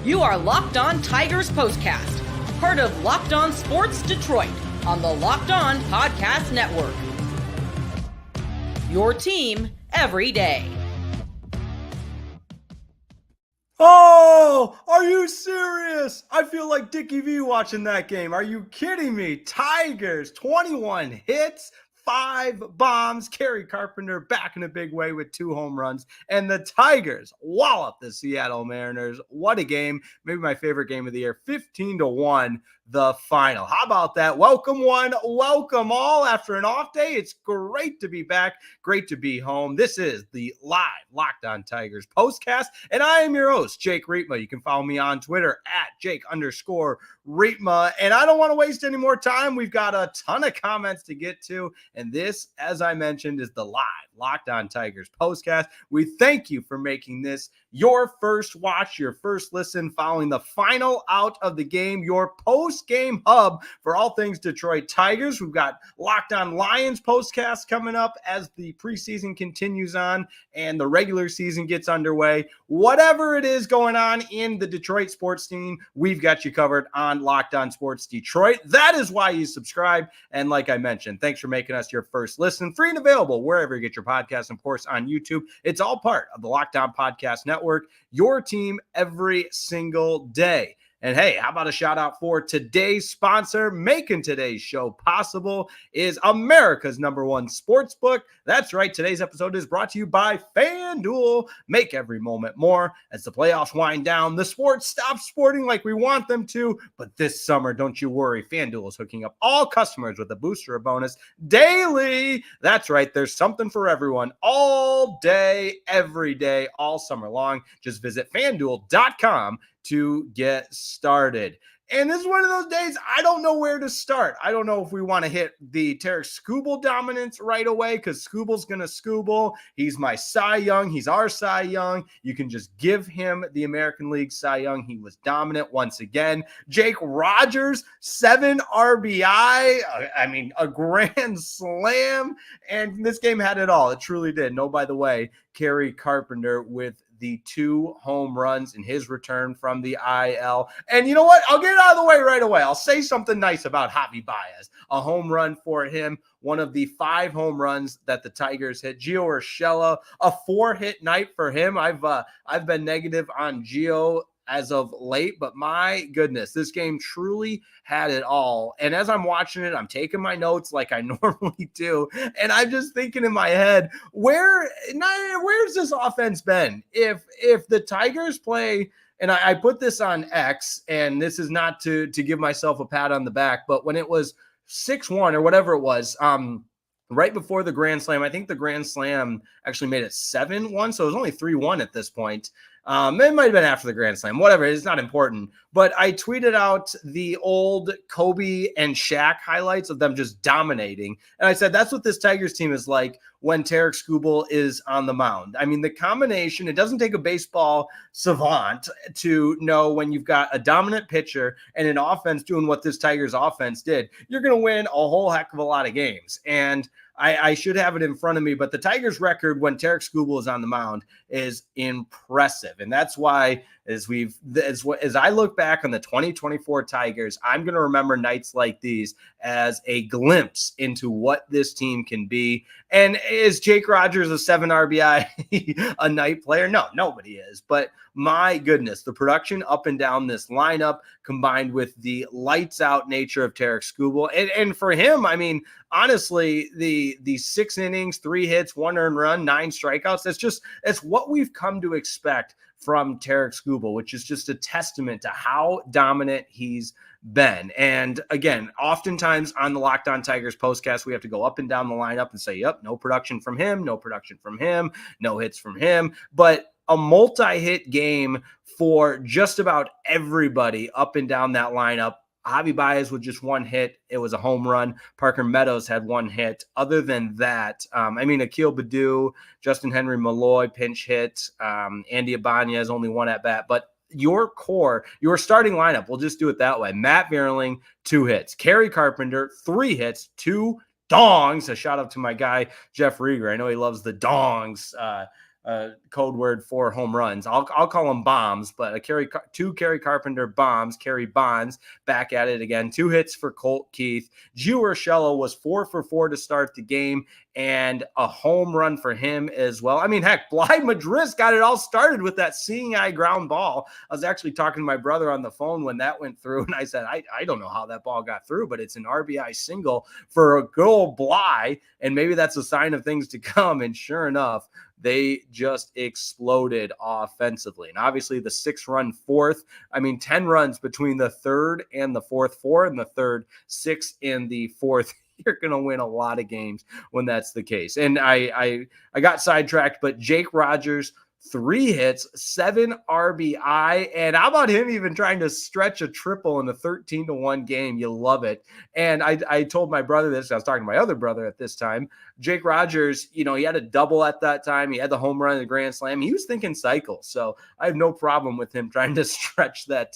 You are Locked On Tigers Postcast, part of Locked On Sports Detroit on the Locked On Podcast Network. Your team every day. Oh, are you serious? I feel like Dickie V watching that game. Are you kidding me? Tigers, 21 hits, 5 bombs. Kerry Carpenter back in a big way with 2 home runs. And the Tigers wallop the Seattle Mariners. What a game. Maybe my favorite game of the year. 15-1. The final. How about that? Welcome one, welcome all. After an off day, it's great to be back. Great to be home. This is the live Locked On Tigers postcast, and I am your host, Jake Riepma. You can follow me on Twitter at Jake_Riepma. And I don't want to waste any more time. We've got a ton of comments to get to, and this, as I mentioned, is the live Locked On Tigers postcast. We thank you for making this your first watch, your first listen following the final out of the game, your post-game hub for all things Detroit Tigers. We've got Locked On Lions postcast coming up as the preseason continues on and the regular season gets underway. Whatever it is going on in the Detroit sports scene, we've got you covered on Locked On Sports Detroit. That is why you subscribe. And like I mentioned, thanks for making us your first listen. Free and available wherever you get your podcasts, and of course on YouTube. It's all part of the Locked On Podcast Network, your team every single day. And hey, how about a shout out for today's sponsor? Making today's show possible is America's #1 sports book. That's right. Today's episode is brought to you by FanDuel. Make every moment more as the playoffs wind down. The sports stop sporting like we want them to. But this summer, don't you worry. FanDuel is hooking up all customers with a booster bonus daily. That's right. There's something for everyone all day, every day, all summer long. Just visit FanDuel.com to get started. And this is one of those days I don't know where to start. I don't know if we want to hit the Tarik Skubal dominance right away, because Skubal's going to Skubal. He's my Cy Young. He's our Cy Young. You can just give him the American League Cy Young. He was dominant once again. Jake Rogers, 7 RBI. I mean, a grand slam. And this game had it all. It truly did. No, by the way, Kerry Carpenter with the 2 home runs in his return from the IL. And you know what? I'll get it out of the way right away. I'll say something nice about Javi Baez. A home run for him. One of the 5 home runs that the Tigers hit. Gio Urshela, a 4-hit night for him. I've been negative on Gio as of late, but my goodness, this game truly had it all. And as I'm watching it, I'm taking my notes like I normally do, and I'm just thinking in my head, where's this offense been? If the Tigers play, and I put this on X, and this is not to give myself a pat on the back, but when it was 6-1 or whatever it was, right before the Grand Slam, I think the Grand Slam actually made it 7-1, so it was only 3-1 at this point. It might have been after the Grand Slam, whatever. It's not important. But I tweeted out the old Kobe and Shaq highlights of them just dominating. And I said, that's what this Tigers team is like when Tarik Skubal is on the mound. I mean, the combination, it doesn't take a baseball savant to know when you've got a dominant pitcher and an offense doing what this Tigers offense did, you're going to win a whole heck of a lot of games. And I should have it in front of me, but the Tigers record when Tarik Skubal is on the mound is impressive. And that's why as I look back on the 2024 Tigers, I'm going to remember nights like these as a glimpse into what this team can be. And is Jake Rogers a 7 RBI a night player? No, nobody is. But my goodness, the production up and down this lineup combined with the lights out nature of Tarik Skubal. And for him, I mean, honestly, the 6 innings, 3 hits, 1 earned run, 9 strikeouts, it's what we've come to expect from Tarik Skubal, which is just a testament to how dominant he's been. And again, oftentimes on the Locked On Tigers postcast, we have to go up and down the lineup and say, yep, no production from him, no production from him, no hits from him. But a multi-hit game for just about everybody up and down that lineup. Javi Baez with just 1 hit. It was a home run. Parker Meadows had 1 hit. Other than that, Akil Baddoo, Justin Henry Malloy, pinch hit. Andy Ibanez, only 1 at bat. But your core, your starting lineup, we'll just do it that way. Matt Vierling, 2 hits. Kerry Carpenter, 3 hits, 2 dongs. A shout out to my guy, Jeff Rieger. I know he loves the dongs. code word for home runs. I'll call them bombs, but two Kerry Carpenter bombs, Kerry Bonds back at it again. 2 hits for Colt Keith. Gio Urshela was 4 for 4 to start the game, and a home run for him as well. I mean, heck, Bly Madris got it all started with that seeing eye ground ball. I was actually talking to my brother on the phone when that went through, and I said, I don't know how that ball got through, but it's an RBI single for a good old Bly, and maybe that's a sign of things to come. And sure enough, they just exploded offensively. And obviously the 6-run fourth, 10 runs between the third and the fourth, 4 in the third, 6 in the fourth. You're going to win a lot of games when that's the case. And I got sidetracked, but Jake Rogers, 3 hits, 7 RBI. And how about him even trying to stretch a triple in a 13-1 game? You love it. And I told my brother this. I was talking to my other brother at this time. Jake Rogers, he had a double at that time. He had the home run and the grand slam. He was thinking cycles. So I have no problem with him trying to stretch that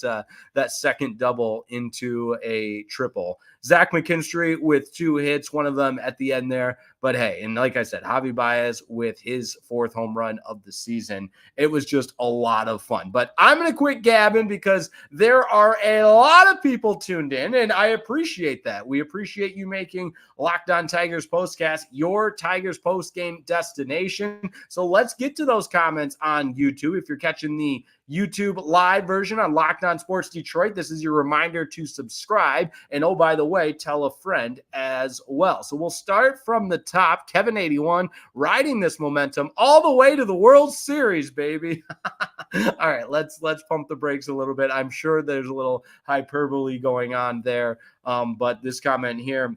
second double into a triple. Zach McKinstry with 2 hits, one of them at the end there. But hey, and like I said, Javi Baez with his 4th home run of the season. It was just a lot of fun. But I'm going to quit gabbing because there are a lot of people tuned in, and I appreciate that. We appreciate you making Locked On Tigers Postcast your Tigers post-game destination. So let's get to those comments on YouTube. If you're catching the YouTube live version on Locked On Sports Detroit, this is your reminder to subscribe. And oh, by the way, tell a friend as well. So we'll start from the top. Kevin81 riding this momentum all the way to the World Series, baby. All right, let's pump the brakes a little bit. I'm sure there's a little hyperbole going on there. But this comment here,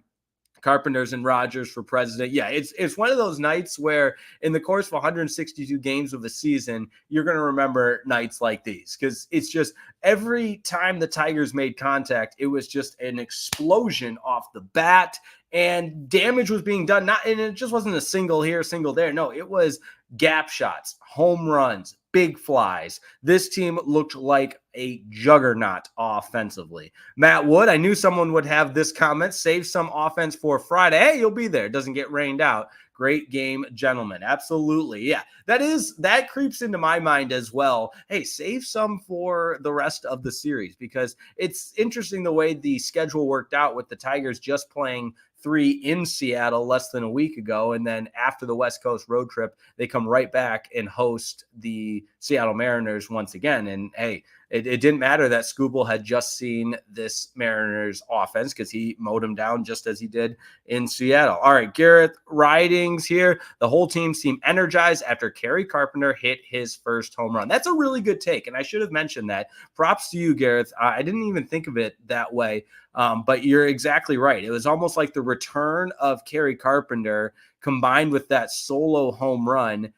Carpenters and Rogers for president. Yeah, it's one of those nights where in the course of 162 games of the season, you're going to remember nights like these because it's just every time the Tigers made contact, it was just an explosion off the bat and damage was being done. And it just wasn't a single here, single there. No, it was gap shots, home runs, big flies. This team looked like a juggernaut offensively. Matt Wood, I knew someone would have this comment, save some offense for Friday. Hey, you'll be there. It doesn't get rained out. Great game, gentlemen. Absolutely. Yeah, that creeps into my mind as well. Hey, save some for the rest of the series because it's interesting the way the schedule worked out with the Tigers just playing 3 in Seattle less than a week ago. And then after the West Coast road trip, they come right back and host the Seattle Mariners once again. And hey, it didn't matter that Skubal had just seen this Mariners offense because he mowed him down just as he did in Seattle. All right, Garrett Ridings here. The whole team seemed energized after Kerry Carpenter hit his first home run. That's a really good take, and I should have mentioned that. Props to you, Garrett. I didn't even think of it that way, but you're exactly right. It was almost like the return of Kerry Carpenter combined with that solo home run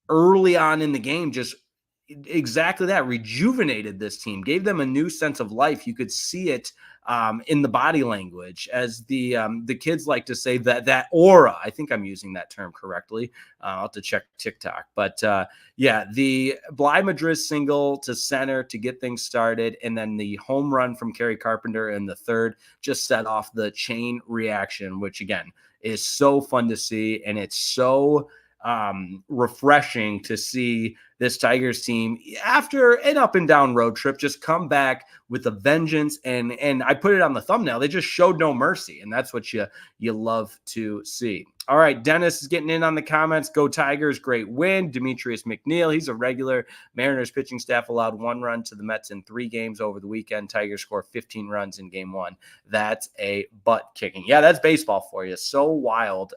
early on in the game, just exactly that, rejuvenated this team, gave them a new sense of life. You could see it in the body language, as the kids like to say, that aura. I think I'm using that term correctly. I'll have to check TikTok. But yeah, the Bly Madris single to center to get things started, and then the home run from Kerry Carpenter in the third just set off the chain reaction, which again is so fun to see, and it's so refreshing to see this Tigers team after an up and down road trip just come back with a vengeance. And I put it on the thumbnail. They just showed no mercy. And that's what you love to see. All right, Dennis is getting in on the comments. Go Tigers, great win. Demetrius McNeil, he's a regular. Mariners pitching staff allowed 1 run to the Mets in 3 games over the weekend. Tigers score 15 runs in game 1. That's a butt kicking. Yeah, that's baseball for you. So wild.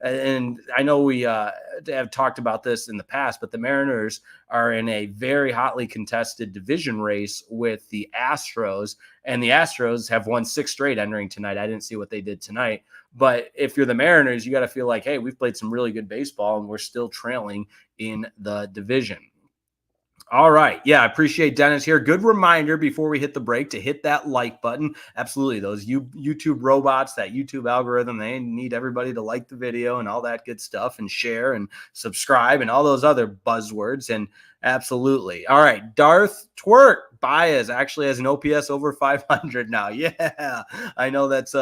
And I know we have talked about this in the past, but the Mariners are in a very hotly contested division race with the Astros, and the Astros have won 6 straight entering tonight. I didn't see what they did tonight, but if you're the Mariners, you got to feel like, hey, we've played some really good baseball and we're still trailing in the division. All right. Yeah, I appreciate Dennis here. Good reminder before we hit the break to hit that like button. Absolutely. Those YouTube robots, that YouTube algorithm, they need everybody to like the video and all that good stuff, and share and subscribe and all those other buzzwords. And absolutely. All right. Darth Twerk Baez actually has an OPS over 500 now. Yeah, I know that's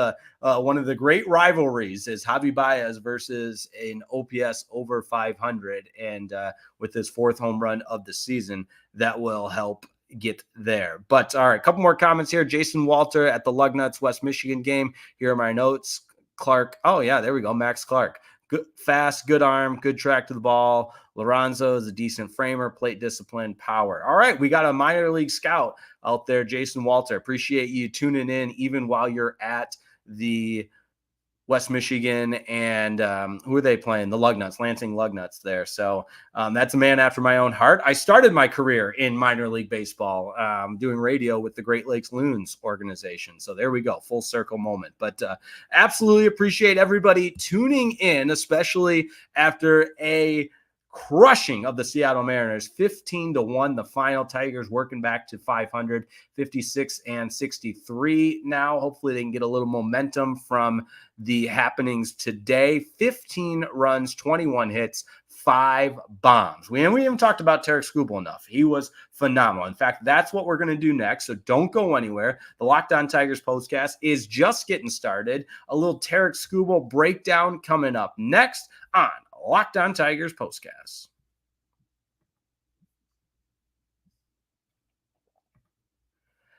one of the great rivalries is Javi Baez versus an OPS over 500. And with his 4th home run of the season, that will help get there. But all right, a couple more comments here. Jason Walter at the Lugnuts West Michigan game. Here are my notes. Clark. Oh, yeah, there we go. Max Clark. Good, fast, good arm, good track to the ball. Lorenzo is a decent framer, plate discipline, power. All right, we got a minor league scout out there, Jason Walter. Appreciate you tuning in even while you're at the West Michigan and who are they playing? The Lugnuts, Lansing Lugnuts there. So that's a man after my own heart. I started my career in minor league baseball doing radio with the Great Lakes Loons organization. So there we go, full circle moment. But absolutely appreciate everybody tuning in, especially after a crushing of the Seattle Mariners, 15-1, the final. Tigers working back to 500, 56-63 now. Hopefully they can get a little momentum from the happenings today. 15 runs, 21 hits, 5 bombs. We haven't talked about Tarik Skubal enough. He was phenomenal. In fact, that's what we're going to do next, so don't go anywhere. The Locked On Tigers postcast is just getting started. A little Tarik Skubal breakdown coming up next on Locked On Tigers postcast.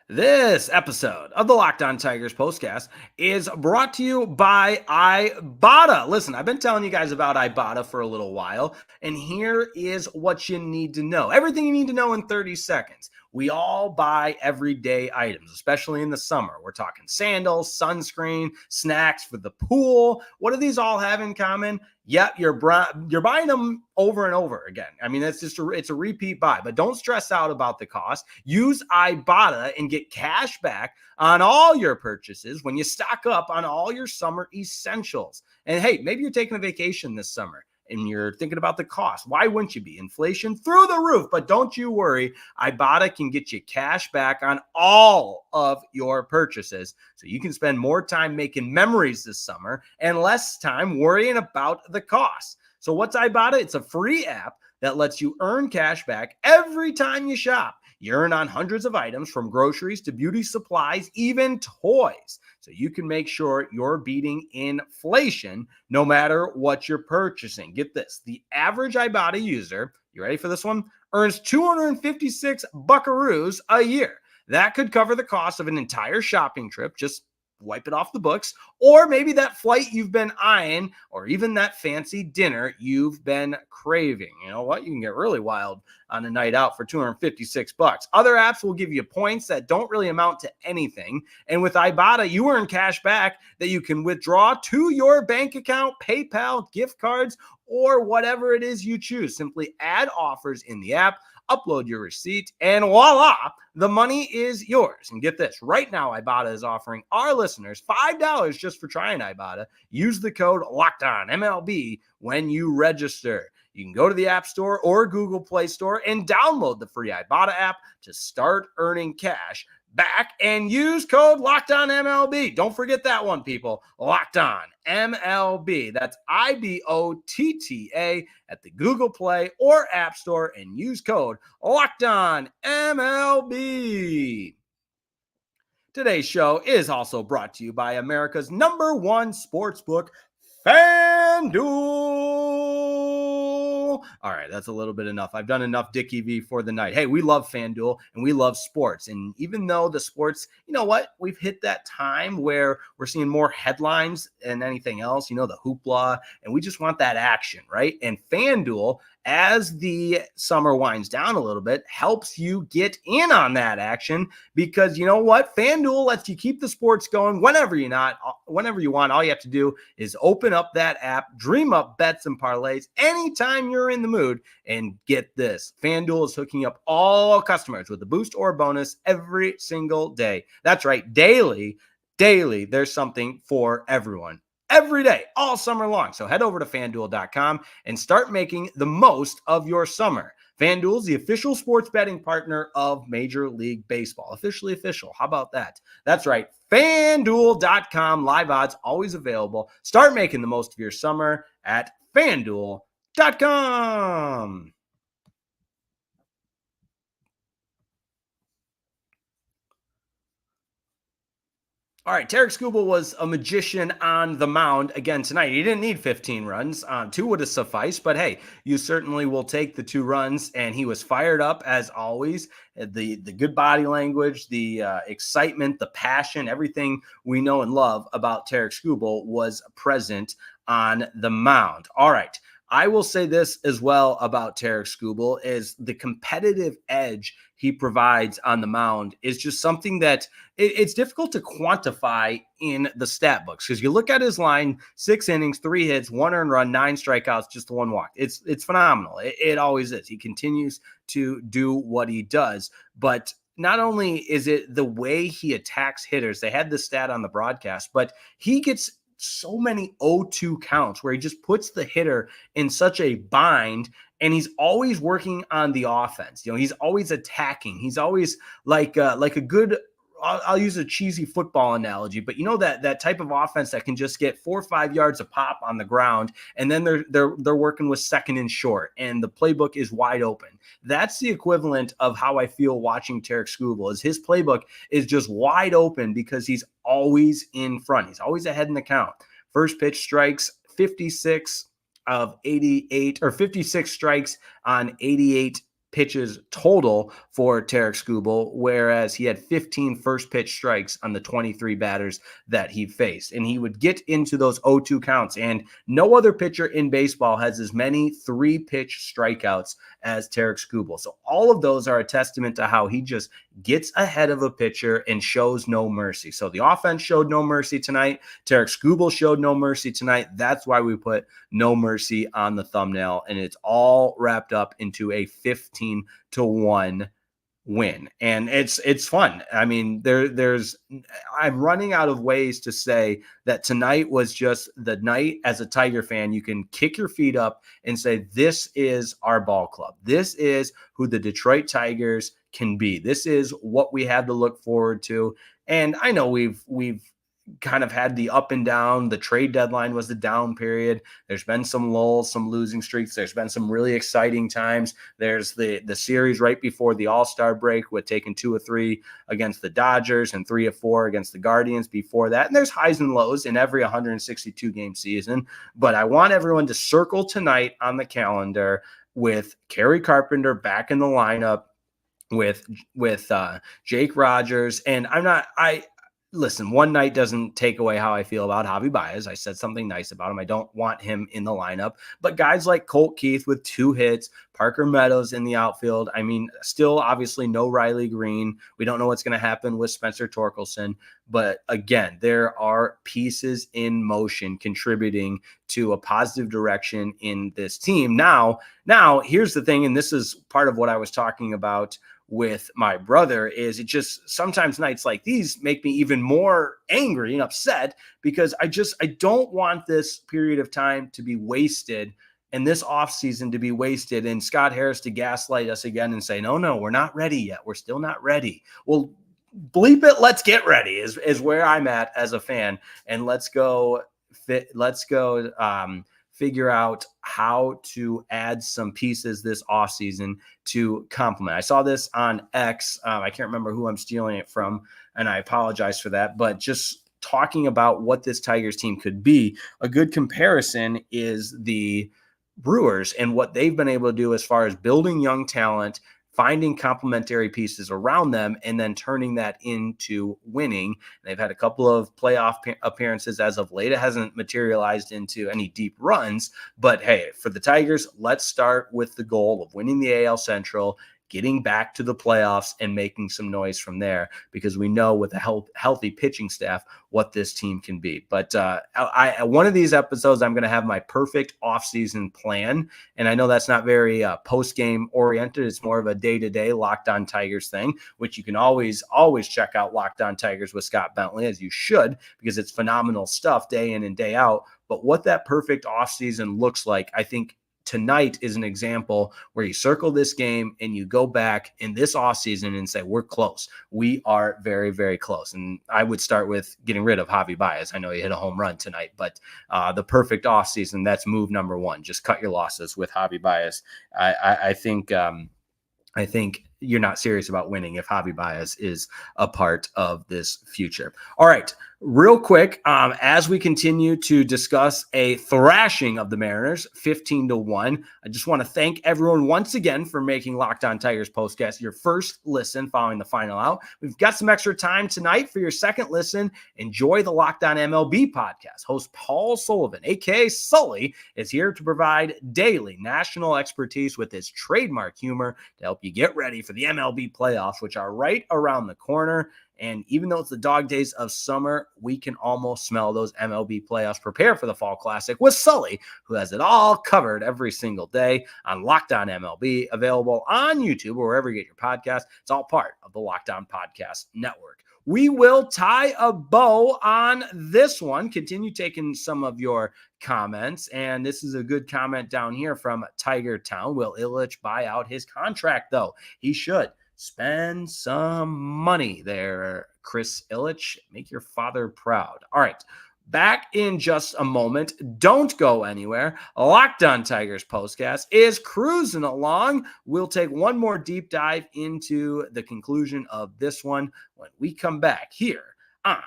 This episode of the Locked On Tigers postcast is brought to you by Ibotta. Listen, I've been telling you guys about Ibotta for a little while, and here is what you need to know. Everything you need to know in 30 seconds. We all buy everyday items, especially in the summer. We're talking sandals, sunscreen, snacks for the pool. What do these all have in common? Yep, you're buying them over and over again. I mean, it's a repeat buy, but don't stress out about the cost. Use Ibotta and get cash back on all your purchases when you stock up on all your summer essentials. And hey, maybe you're taking a vacation this summer and you're thinking about the cost. Why wouldn't you be? Inflation through the roof. But don't you worry. Ibotta can get you cash back on all of your purchases, so you can spend more time making memories this summer and less time worrying about the cost. So what's Ibotta? It's a free app that lets you earn cash back every time you shop. You earn on hundreds of items from groceries to beauty supplies, even toys. So you can make sure you're beating inflation no matter what you're purchasing. Get this. The average Ibotta user, you ready for this one, earns 256 buckaroos a year. That could cover the cost of an entire shopping trip. Just wipe it off the books, or maybe that flight you've been eyeing, or even that fancy dinner you've been craving. You know what? You can get really wild on a night out for 256 bucks. Other apps will give you points that don't really amount to anything. And with Ibotta, you earn cash back that you can withdraw to your bank account, PayPal, gift cards, or whatever it is you choose. Simply add offers in the app, upload your receipt, and voila, the money is yours. And get this, right now Ibotta is offering our listeners $5 just for trying Ibotta. Use the code LOCKEDONMLB when you register. You can go to the App Store or Google Play Store and download the free Ibotta app to start earning cash back and use code LOCKEDONMLB. Don't forget that one, people. Locked On MLB. That's IBOTTA at the Google Play or App Store and use code LOCKEDONMLB. Today's show is also brought to you by America's #1 sportsbook, FanDuel. All right, that's a little bit enough. I've done enough Dickie V for the night. Hey, we love FanDuel and we love sports. And even though the sports, you know what, we've hit that time where we're seeing more headlines than anything else, you know, the hoopla, and we just want that action, right? And FanDuel, as the summer winds down a little bit, helps you get in on that action because you know what? FanDuel lets you keep the sports going whenever you want. All you have to do is open up that app, dream up bets and parlays anytime you're in the mood, and get this. FanDuel is hooking up all customers with a boost or a bonus every single day. That's right, daily, there's something for everyone. Every day, all summer long. So head over to FanDuel.com and start making the most of your summer. FanDuel is the official sports betting partner of Major League Baseball. Officially official. How about that? That's right. FanDuel.com. Live odds always available. Start making the most of your summer at FanDuel.com. All right, Tarik Skubal was a magician on the mound again tonight. He didn't need 15 runs. 2 would have sufficed, but hey, you certainly will take the 2 runs, and he was fired up as always. The good body language, the excitement, the passion, everything we know and love about Tarik Skubal was present on the mound. All right. I will say this as well about Tarik Skubal is the competitive edge he provides on the mound is just something that it's difficult to quantify in the stat books because you look at his line, 6 innings, 3 hits, 1 earned run, 9 strikeouts, just 1 walk. It's phenomenal. It always is. He continues to do what he does, but not only is it the way he attacks hitters, they had this stat on the broadcast, but he gets so many 0-2 counts where he just puts the hitter in such a bind, and he's always working on the offense. He's always attacking. He's always like a good, I'll use a cheesy football analogy, but that type of offense that can just get 4 or 5 yards a pop on the ground, and then they're working with second and short, and the playbook is wide open. That's the equivalent of how I feel watching Tarik Skubal. Is his playbook is just wide open because he's always in front. He's always ahead in the count. First pitch strikes, 56 of 88, or 56 strikes on 88 pitches total for Tarik Skubal, whereas he had 15 first pitch strikes on the 23 batters that he faced. And he would get into those 0-2 counts. And no other pitcher in baseball has as many 3-pitch strikeouts as Tarik Skubal. So all of those are a testament to how he just gets ahead of a pitcher and shows no mercy. So the offense showed no mercy tonight. Tarik Skubal showed no mercy tonight. That's why we put no mercy on the thumbnail. And it's all wrapped up into a 15-1 win. And it's fun. I mean, I'm running out of ways to say that tonight was just the night as a Tiger fan. You can kick your feet up and say, this is our ball club. This is who the Detroit Tigers can be. This is what we have to look forward to. And I know we've kind of had the up and down. The trade deadline was the down period. There's been some lulls, some losing streaks. There's been some really exciting times. There's the series right before the All-Star break with taking 2 of 3 against the Dodgers and 3 of 4 against the Guardians before that. And there's highs and lows in every 162 game season. But I want everyone to circle tonight on the calendar with Kerry Carpenter back in the lineup with Jake Rogers. And listen, one night doesn't take away how I feel about Javi Baez. I said something nice about him. I don't want him in the lineup. But guys like Colt Keith with 2 hits, Parker Meadows in the outfield. I mean, still obviously no Riley Green. We don't know what's going to happen with Spencer Torkelson. But again, there are pieces in motion contributing to a positive direction in this team. Now, here's the thing, and this is part of what I was talking about with my brother, is it just sometimes nights like these make me even more angry and upset because I don't want this period of time to be wasted and this offseason to be wasted and Scott Harris to gaslight us again and say, no, we're not ready yet. We're still not ready. Well, bleep it. Let's get ready is where I'm at as a fan. And let's go figure out how to add some pieces this offseason to complement. I saw this on X. I can't remember who I'm stealing it from, and I apologize for that. But just talking about what this Tigers team could be, a good comparison is the Brewers and what they've been able to do as far as building young talent, finding complementary pieces around them, and then turning that into winning. They've had a couple of playoff appearances as of late. It hasn't materialized into any deep runs, but hey, for the Tigers, let's start with the goal of winning the AL Central, getting back to the playoffs and making some noise from there, because we know with a healthy pitching staff what this team can be. But one of these episodes, I'm going to have my perfect offseason plan. And I know that's not very post-game oriented. It's more of a day-to-day Locked On Tigers thing, which you can always check out Locked On Tigers with Scott Bentley, as you should, because it's phenomenal stuff day in and day out. But what that perfect offseason looks like, I think tonight is an example where you circle this game and you go back in this offseason and say, we're close. We are very, very close. And I would start with getting rid of Javi Baez. I know he hit a home run tonight, but the perfect offseason, that's move number 1. Just cut your losses with Javi Baez. I think you're not serious about winning if Javi Baez is a part of this future. All right, real quick, as we continue to discuss a thrashing of the Mariners, 15-1, I just want to thank everyone once again for making Locked On Tigers Postcast your first listen following the final out. We've got some extra time tonight for your second listen. Enjoy the Locked On MLB podcast. Host Paul Sullivan, aka Sully, is here to provide daily national expertise with his trademark humor to help you get ready for the MLB playoffs, which are right around the corner. And even though it's the dog days of summer, we can almost smell those MLB playoffs. Prepare for the Fall Classic with Sully, who has it all covered every single day on Locked On MLB, available on YouTube or wherever you get your podcast. It's all part of the Locked On Podcast Network. We will tie a bow on this one. Continue taking some of your comments. And this is a good comment down here from Tiger Town. Will Ilitch buy out his contract, though? He should. Spend some money there, Chris Ilitch. Make your father proud. All right. Back in just a moment. Don't go anywhere. Locked On Tigers Postcast is cruising along. We'll take one more deep dive into the conclusion of this one when we come back here on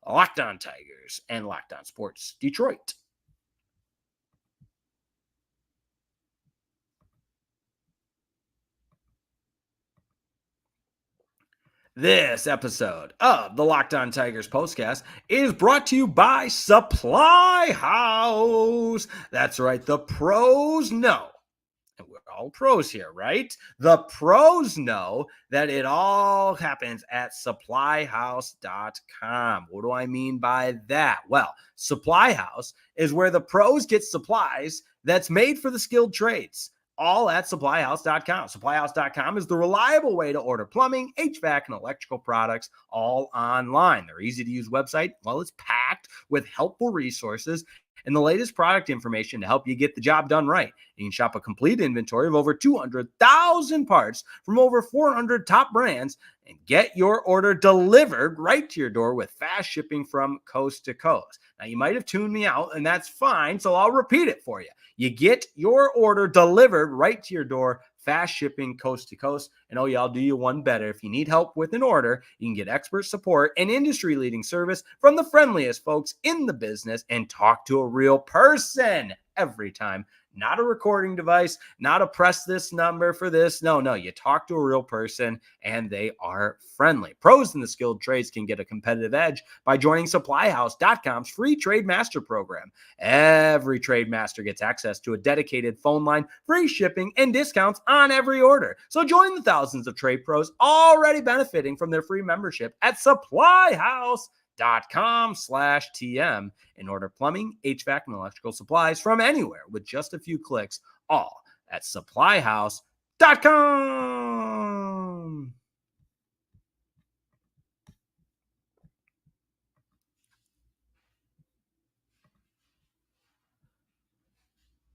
Locked On Tigers and Locked On Sports Detroit. This episode of the Locked On Tigers Postcast is brought to you by Supply House. That's right, the pros know. And we're all pros here, right? The pros know that it all happens at supplyhouse.com. What do I mean by that? Well, Supply House is where the pros get supplies that's made for the skilled trades. All at supplyhouse.com. Supplyhouse.com is the reliable way to order plumbing, HVAC, and electrical products all online. Their easy-to-use website, well, it's packed with helpful resources and the latest product information to help you get the job done right. You can shop a complete inventory of over 200,000 parts from over 400 top brands and get your order delivered right to your door with fast shipping from coast to coast. Now, you might have tuned me out, and that's fine, so I'll repeat it for you. You get your order delivered right to your door, fast shipping coast to coast. And oh yeah, I'll do you one better. If you need help with an order, you can get expert support and industry-leading service from the friendliest folks in the business and talk to a real person every time. Not a recording device, not a press this number for this. No, you talk to a real person and they are friendly. Pros in the skilled trades can get a competitive edge by joining supplyhouse.com's free trade master program. Every trade master gets access to a dedicated phone line, free shipping, and discounts on every order. So join the thousands of trade pros already benefiting from their free membership at supplyhouse.com/TM and order plumbing, HVAC, and electrical supplies from anywhere with just a few clicks, all at supplyhouse.com.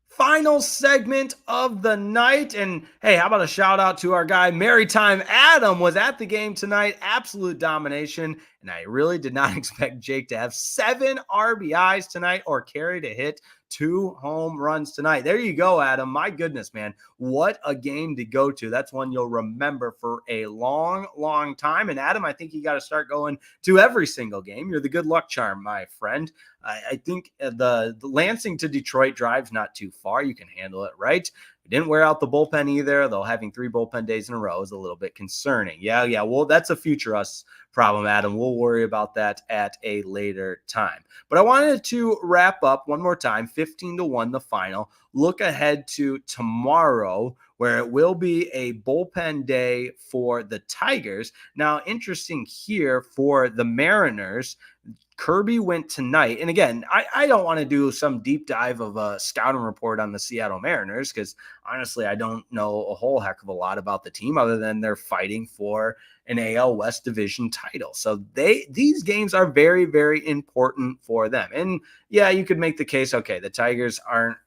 Final segment of the night. And hey, how about a shout out to our guy, Maritime Adam, was at the game tonight. Absolute domination. And I really did not expect Jake to have 7 RBIs tonight or Kerry to hit 2 home runs tonight. There you go, Adam. My goodness, man. What a game to go to. That's one you'll remember for a long, long time. And Adam, I think you got to start going to every single game. You're the good luck charm, my friend. I think the Lansing to Detroit drive's not too far. You can handle it, right? We didn't wear out the bullpen either, though having 3 bullpen days in a row is a little bit concerning. Yeah. Well, that's a future us problem, Adam. We'll worry about that at a later time. But I wanted to wrap up one more time, 15-1, the final. Look ahead to tomorrow, where it will be a bullpen day for the Tigers. Now, interesting here for the Mariners, Kirby went tonight. And again, I don't want to do some deep dive of a scouting report on the Seattle Mariners because honestly, I don't know a whole heck of a lot about the team other than they're fighting for an AL West division title. So these games are very, very important for them. And yeah, you could make the case, okay, the Tigers aren't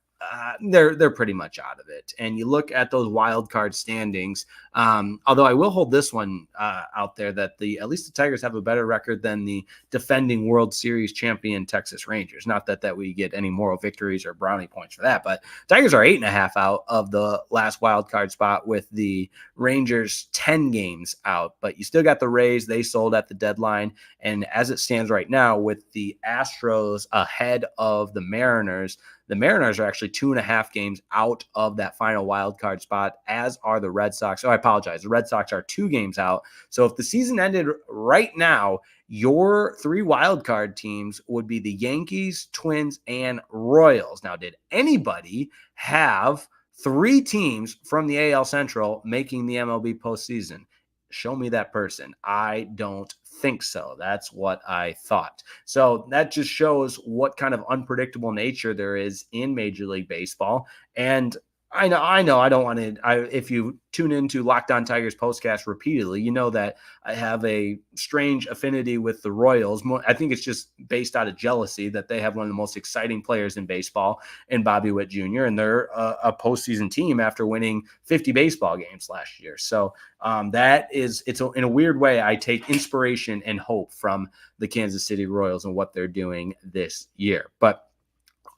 they're pretty much out of it. And you look at those wild card standings. Although I will hold this one out there that at least the Tigers have a better record than the defending World Series champion Texas Rangers. Not that we get any moral victories or brownie points for that, but Tigers are 8.5 out of the last wild card spot, with the Rangers 10 games out. But you still got the Rays; they sold at the deadline, and as it stands right now, with the Astros ahead of the Mariners are actually 2.5 games out of that final wild card spot, as are the Red Sox. Oh, I apologize. The Red Sox are 2 games out. So if the season ended right now, your 3 wild card teams would be the Yankees, Twins, and Royals. Now, did anybody have 3 teams from the AL Central making the MLB postseason? Show me that person. I don't think so. That's what I thought. So that just shows what kind of unpredictable nature there is in Major League Baseball. And I know. I don't want to. If you tune into Locked On Tigers postcast repeatedly, you know that I have a strange affinity with the Royals. I think it's just based out of jealousy that they have one of the most exciting players in baseball in Bobby Witt Jr. And they're a postseason team after winning 50 baseball games last year. So in a weird way, I take inspiration and hope from the Kansas City Royals and what they're doing this year. But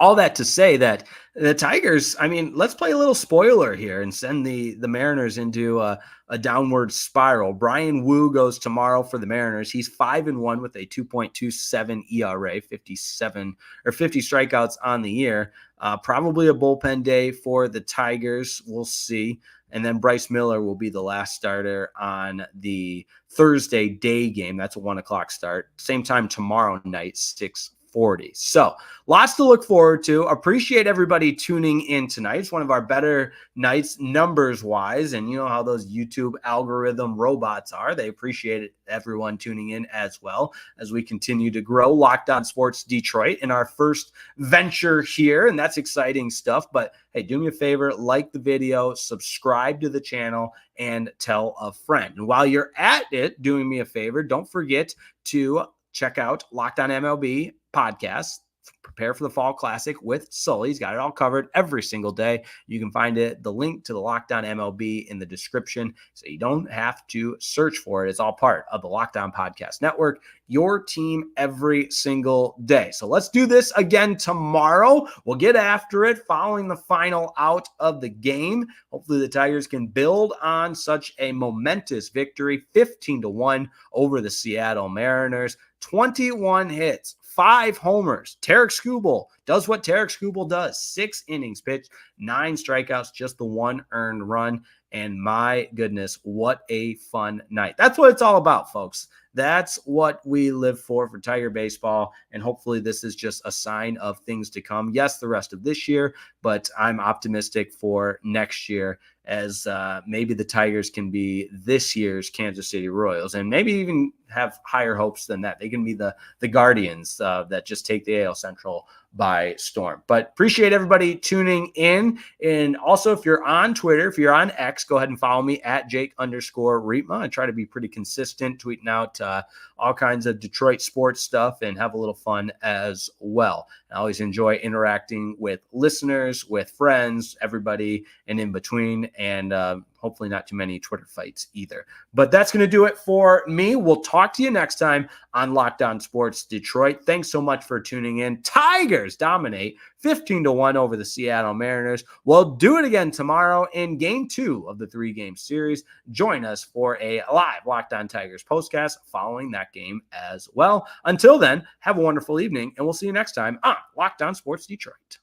all that to say that the Tigers, I mean, let's play a little spoiler here and send the Mariners into a downward spiral. Brian Wu goes tomorrow for the Mariners. He's 5-1 with a 2.27 ERA, 50 strikeouts on the year. Probably a bullpen day for the Tigers. We'll see. And then Bryce Miller will be the last starter on the Thursday day game. That's a 1:00 start. Same time tomorrow night, 6:40. So lots to look forward to. Appreciate everybody tuning in tonight. It's one of our better nights numbers wise. And you know how those YouTube algorithm robots are. They appreciate everyone tuning in as well as we continue to grow Locked On Sports Detroit in our first venture here. And that's exciting stuff. But hey, do me a favor, like the video, subscribe to the channel, and tell a friend. And while you're at it, doing me a favor, don't forget to check out Locked On MLB podcast. Prepare for the Fall Classic with Sully. He's got it all covered every single day. You can find the link to the Locked On MLB in the description, so you don't have to search for it. It's all part of the Locked On Podcast Network, your team every single day. So let's do this again tomorrow. We'll get after it following the final out of the game. Hopefully the Tigers can build on such a momentous victory, 15-1 over the Seattle Mariners. 21 hits, 5 homers. Tarik Skubal does what Tarik Skubal does. 6 innings pitched, 9 strikeouts, just the 1 earned run. And my goodness, what a fun night. That's what it's all about, folks. That's what we live for Tiger baseball. And hopefully this is just a sign of things to come. Yes, the rest of this year, but I'm optimistic for next year, as maybe the Tigers can be this year's Kansas City Royals, and maybe even have higher hopes than that. They can be the Guardians that just take the AL Central by storm. But appreciate everybody tuning in. And also, if you're on Twitter, if you're on X, go ahead and follow me at Jake_Riepma. I try to be pretty consistent, tweeting out all kinds of Detroit sports stuff and have a little fun as well. I always enjoy interacting with listeners, with friends, everybody, and in between. And hopefully not too many Twitter fights either. But that's going to do it for me. We'll talk to you next time on Locked On Sports Detroit. Thanks so much for tuning in. Tigers dominate 15-1 over the Seattle Mariners. We'll do it again tomorrow in Game 2 of the 3-game series. Join us for a live Locked On Tigers postcast following that game as well. Until then, have a wonderful evening, and we'll see you next time on Locked On Sports Detroit.